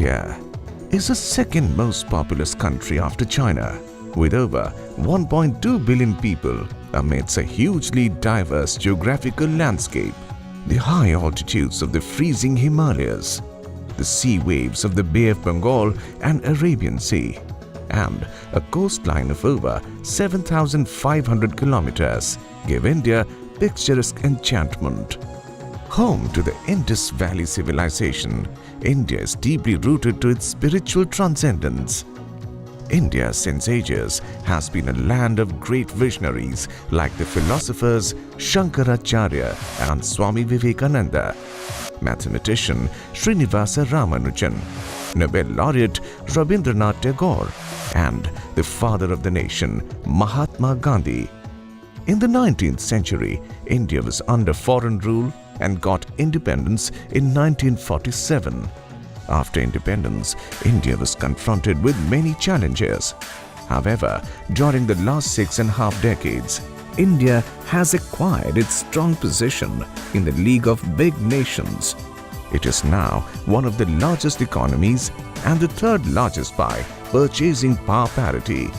India is the second most populous country after China, with over 1.2 billion people amidst a hugely diverse geographical landscape. The high altitudes of the freezing Himalayas, the sea waves of the Bay of Bengal and Arabian Sea, and a coastline of over 7,500 kilometers give India picturesque enchantment. Home to the Indus Valley civilization, India is deeply rooted to its spiritual transcendence. India since ages has been a land of great visionaries like the philosophers Shankaracharya and Swami Vivekananda, mathematician Srinivasa Ramanujan, Nobel laureate Rabindranath Tagore, and the father of the nation Mahatma Gandhi. In the 19th century, India was under foreign rule and got independence in 1947. After independence, India was confronted with many challenges. However, during the last 6.5 decades, India has acquired its strong position in the League of Big Nations. It is now one of the largest economies and the third largest by purchasing power parity.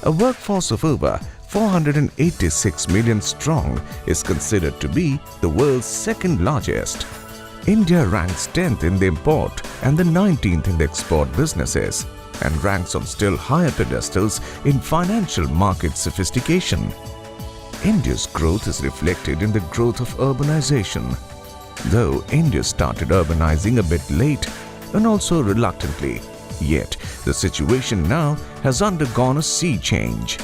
A workforce of over 486 million strong is considered to be the world's second largest. India ranks 10th in the import and the 19th in the export businesses, and ranks on still higher pedestals in financial market sophistication. India's growth is reflected in the growth of urbanization. Though India started urbanizing a bit late and also reluctantly, yet the situation now has undergone a sea change.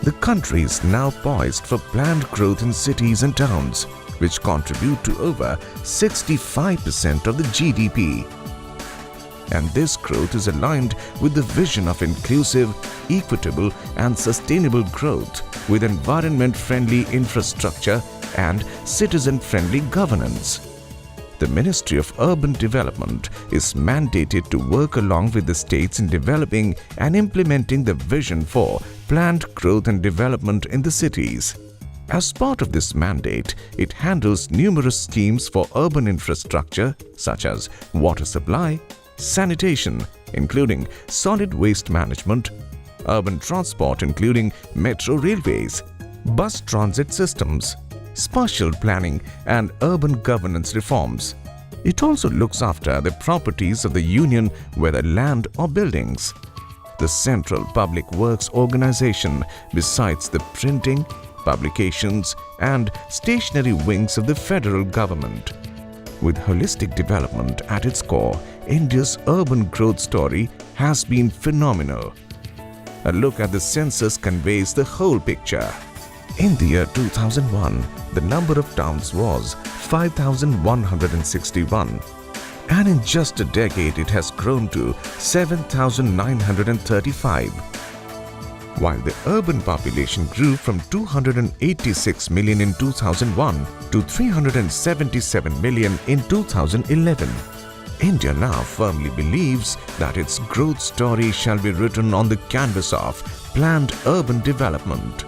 The country is now poised for planned growth in cities and towns, which contribute to over 65% of the GDP. And this growth is aligned with the vision of inclusive, equitable and sustainable growth with environment-friendly infrastructure and citizen-friendly governance. The Ministry of Urban Development is mandated to work along with the states in developing and implementing the vision for planned growth and development in the cities. As part of this mandate, it handles numerous schemes for urban infrastructure such as water supply, sanitation, including solid waste management, urban transport including metro railways, bus transit systems, spatial planning and urban governance reforms. It also looks after the properties of the union, whether land or buildings. The Central Public Works Organization, besides the printing, publications and stationery wings of the federal government. With holistic development at its core, India's urban growth story has been phenomenal. A look at the census conveys the whole picture. In the year 2001, the number of towns was 5,161, and in just a decade it has grown to 7,935. While the urban population grew from 286 million in 2001 to 377 million in 2011. India now firmly believes that its growth story shall be written on the canvas of planned urban development.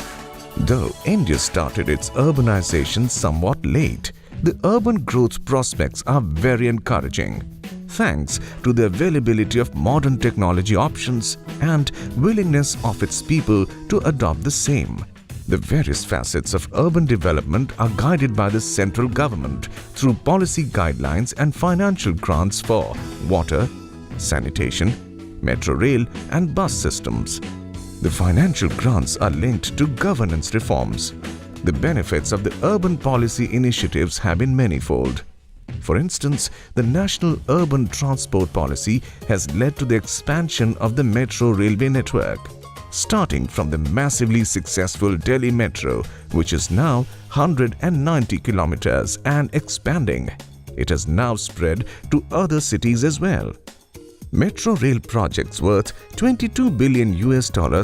Though India started its urbanization somewhat late, the urban growth prospects are very encouraging, thanks to the availability of modern technology options and willingness of its people to adopt the same. The various facets of urban development are guided by the central government through policy guidelines and financial grants for water, sanitation, metro rail and bus systems. The financial grants are linked to governance reforms. The benefits of the urban policy initiatives have been manifold. For instance, the National Urban Transport Policy has led to the expansion of the metro railway network, starting from the massively successful Delhi Metro, which is now 190 kilometers, and expanding. It has now spread to other cities as well. Metro rail projects worth $22 billion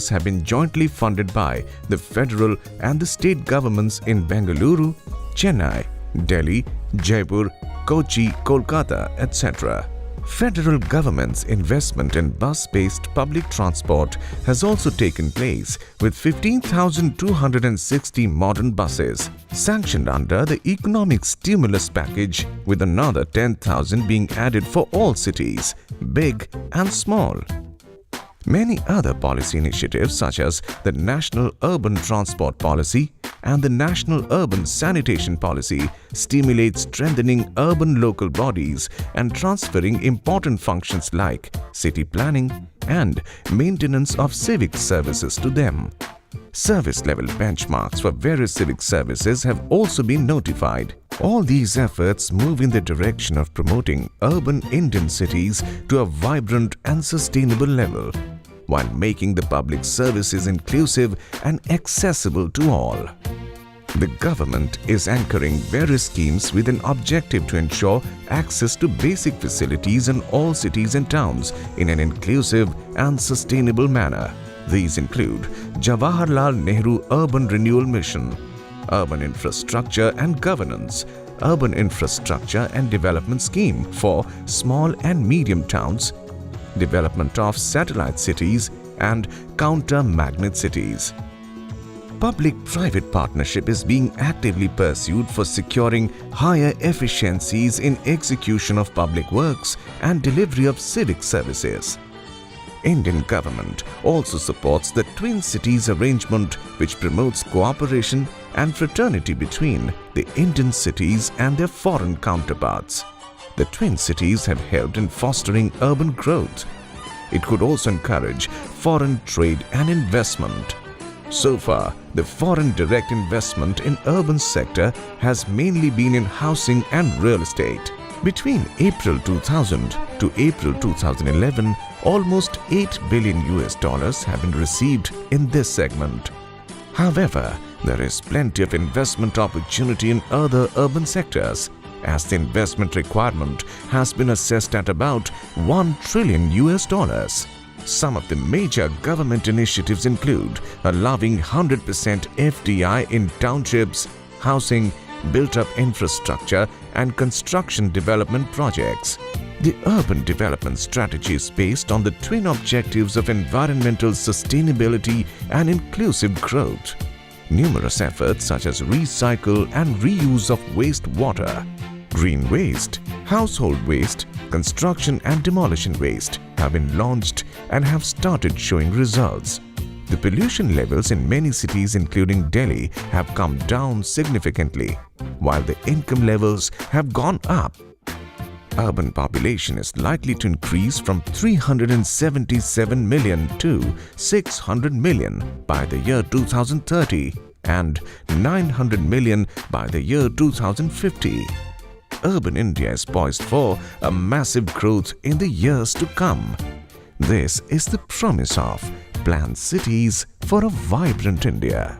have been jointly funded by the federal and the state governments in Bengaluru, Chennai, Delhi, Jaipur, Kochi, Kolkata, etc. Federal government's investment in bus-based public transport has also taken place, with 15,260 modern buses sanctioned under the economic stimulus package, with another 10,000 being added for all cities, big and small. Many other policy initiatives such as the National Urban Transport Policy and the National Urban Sanitation Policy stimulate strengthening urban local bodies and transferring important functions like city planning and maintenance of civic services to them. Service-level benchmarks for various civic services have also been notified. All these efforts move in the direction of promoting urban Indian cities to a vibrant and sustainable level, while making the public services inclusive and accessible to all. The government is anchoring various schemes with an objective to ensure access to basic facilities in all cities and towns in an inclusive and sustainable manner. These include Jawaharlal Nehru Urban Renewal Mission, Urban Infrastructure and Governance, Urban Infrastructure and Development Scheme for small and medium towns, development of satellite cities and counter-magnet cities. Public-private partnership is being actively pursued for securing higher efficiencies in execution of public works and delivery of civic services. Indian government also supports the Twin Cities arrangement, which promotes cooperation and fraternity between the Indian cities and their foreign counterparts. The Twin Cities have helped in fostering urban growth. It could also encourage foreign trade and investment. So far, the foreign direct investment in urban sector has mainly been in housing and real estate. Between April 2000 to April 2011, almost $8 billion have been received in this segment. However, there is plenty of investment opportunity in other urban sectors, as the investment requirement has been assessed at about $1 trillion. Some of the major government initiatives include allowing 100% FDI in townships, housing, built-up infrastructure and construction development projects. The urban development strategy is based on the twin objectives of environmental sustainability and inclusive growth. Numerous efforts such as recycle and reuse of wastewater, green waste, household waste, construction and demolition waste have been launched and have started showing results. The pollution levels in many cities including Delhi have come down significantly, while the income levels have gone up. Urban population is likely to increase from 377 million to 600 million by the year 2030 and 900 million by the year 2050. Urban India is poised for a massive growth in the years to come. This is the promise of planned cities for a vibrant India.